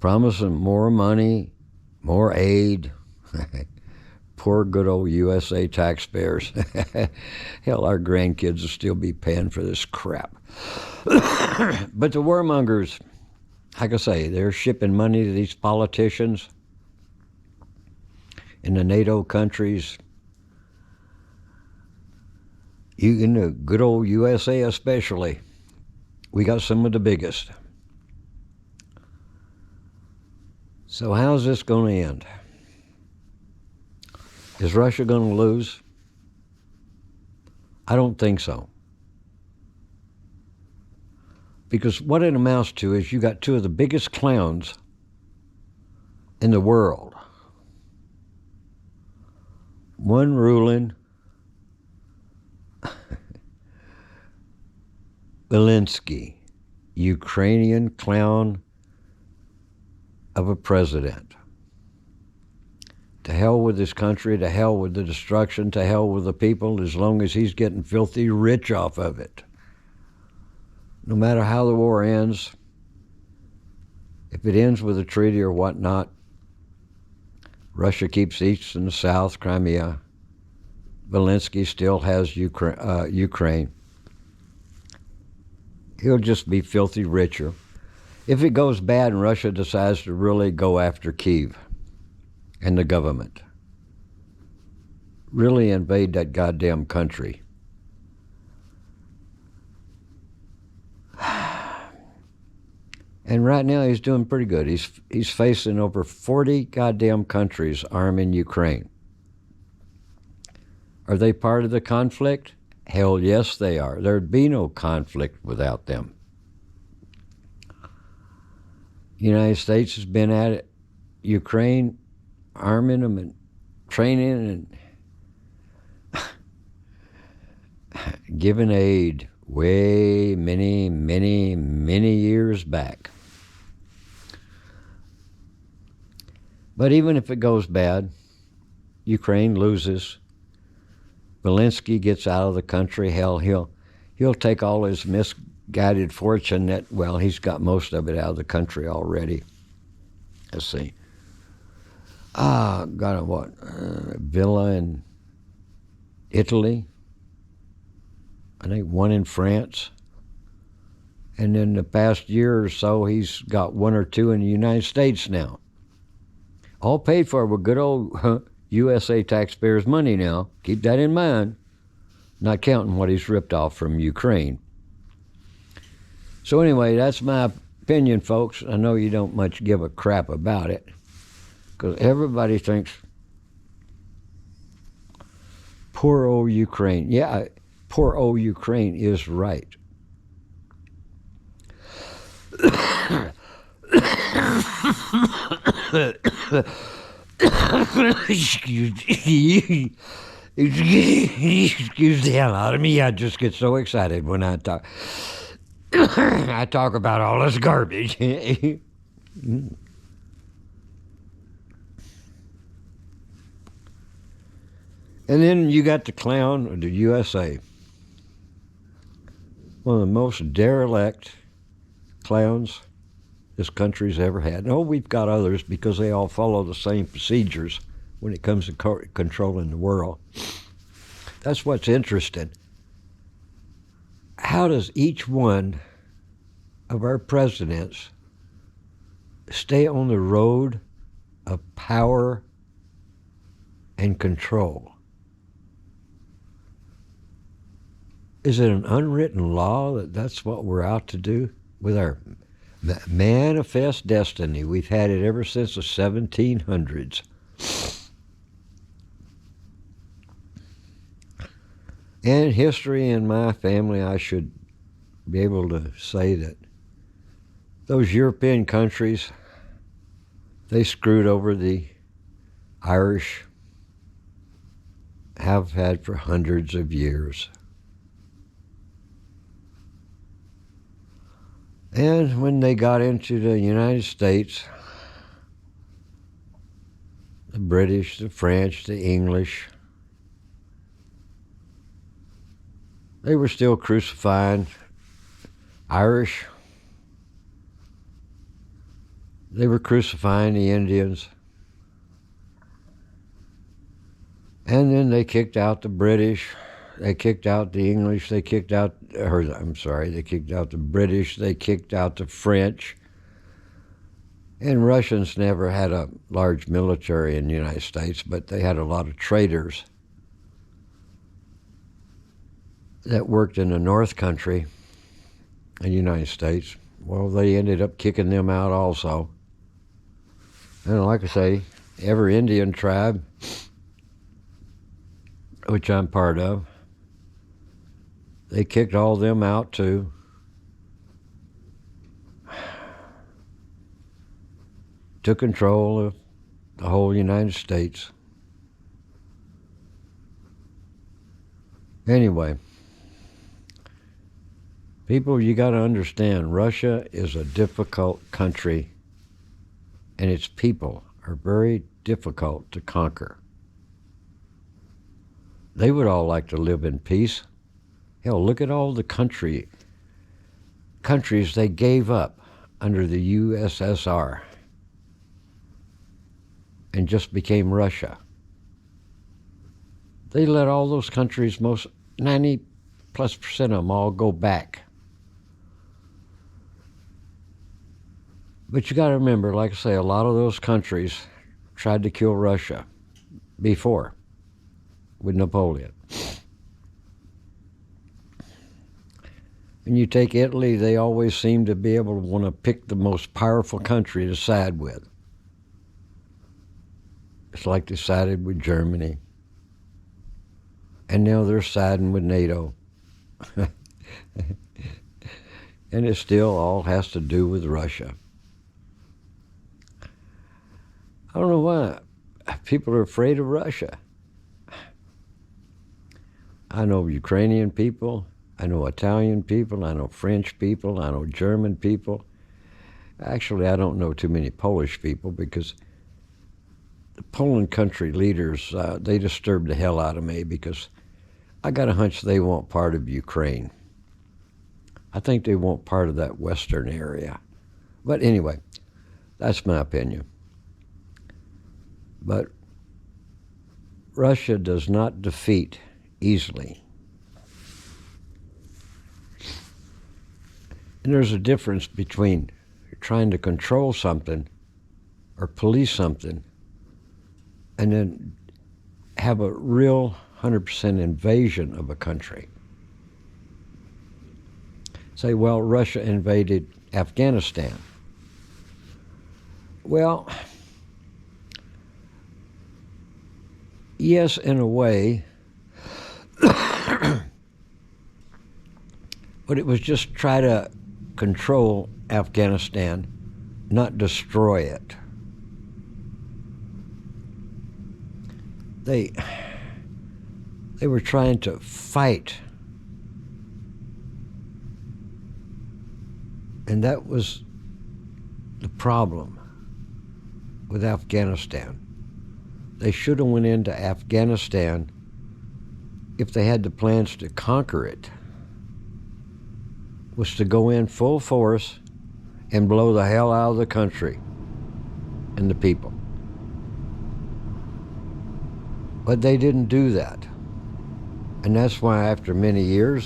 promising more money, more aid. Poor good old USA taxpayers. Hell, our grandkids will still be paying for this crap. But the warmongers, like I say, they're shipping money to these politicians in the NATO countries. In the good old USA especially, we got some of the biggest. So how's this going to end? Is Russia going to lose? I don't think so. Because what it amounts to is you got two of the biggest clowns in the world. One ruling, Zelensky, Ukrainian clown of a president. To hell with this country, to hell with the destruction, to hell with the people, as long as he's getting filthy rich off of it. No matter how the war ends, if it ends with a treaty or whatnot, Russia keeps east and south, Crimea. Zelensky still has Ukraine. He'll just be filthy richer. If it goes bad and Russia decides to really go after Kyiv and the government, really invade that goddamn country, and right now he's doing pretty good. He's facing over 40 goddamn countries arming Ukraine. Are they part of the conflict? Hell yes, they are. There'd be no conflict without them. The United States has been at it. Ukraine, arming them and training and giving aid way many, many, many years back. But even if it goes bad, Ukraine loses, Zelensky gets out of the country, hell, he'll take all his misguided fortune that, well, he's got most of it out of the country already. Let's see. Got a what? Villa in Italy. I think one in France. And in the past year or so, he's got one or two in the United States now. All paid for with good old USA taxpayers' money now. Keep that in mind. Not counting what he's ripped off from Ukraine. So anyway, that's my opinion, folks. I know you don't much give a crap about it, because everybody thinks, poor old Ukraine. Yeah, poor old Ukraine is right. Excuse the hell out of me. I just get so excited when I talk. I talk about all this garbage. And then you got the clown of the USA. One of the most derelict clowns this country's ever had. No, we've got others because they all follow the same procedures when it comes to controlling the world. That's what's interesting. How does each one of our presidents stay on the road of power and control? Is it an unwritten law that that's what we're out to do with our manifest destiny? We've had it ever since the 1700s. And history in my family, I should be able to say that those European countries, they screwed over the Irish, have had for hundreds of years. And when they got into the United States, the British, the French, the English, they were still crucifying Irish, They were crucifying the Indians. And then they kicked out the British. They kicked out the English. They kicked out the British. They kicked out the French. And Russians never had a large military in the United States, but they had a lot of traders that worked in the North Country in the United States. Well, they ended up kicking them out also. And like I say, every Indian tribe, which I'm part of, they kicked all them out too. Took control of the whole United States. Anyway, people, you got to understand, Russia is a difficult country, and its people are very difficult to conquer. They would all like to live in peace. Hell, look at all the countries they gave up under the USSR and just became Russia. They let all those countries, 90+% of them, all go back. But you got to remember, like I say, a lot of those countries tried to kill Russia before with Napoleon. And you take Italy, they always seem to be able to want to pick the most powerful country to side with. It's like they sided with Germany. And now they're siding with NATO. And it still all has to do with Russia. I don't know why people are afraid of Russia. I know Ukrainian people, I know Italian people, I know French people, I know German people. Actually, I don't know too many Polish people because the Poland country leaders, they disturb the hell out of me because I got a hunch they want part of Ukraine. I think they want part of that western area. But anyway, that's my opinion. But Russia does not defeat easily. And there's a difference between trying to control something or police something and then have a real 100% invasion of a country. Say, well, Russia invaded Afghanistan. Well, yes, in a way, but it was just try to control Afghanistan, not destroy it. They were trying to fight. And that was the problem with Afghanistan. They should have went into Afghanistan if they had the plans to conquer it, was to go in full force and blow the hell out of the country and the people. But they didn't do that. And that's why after many years,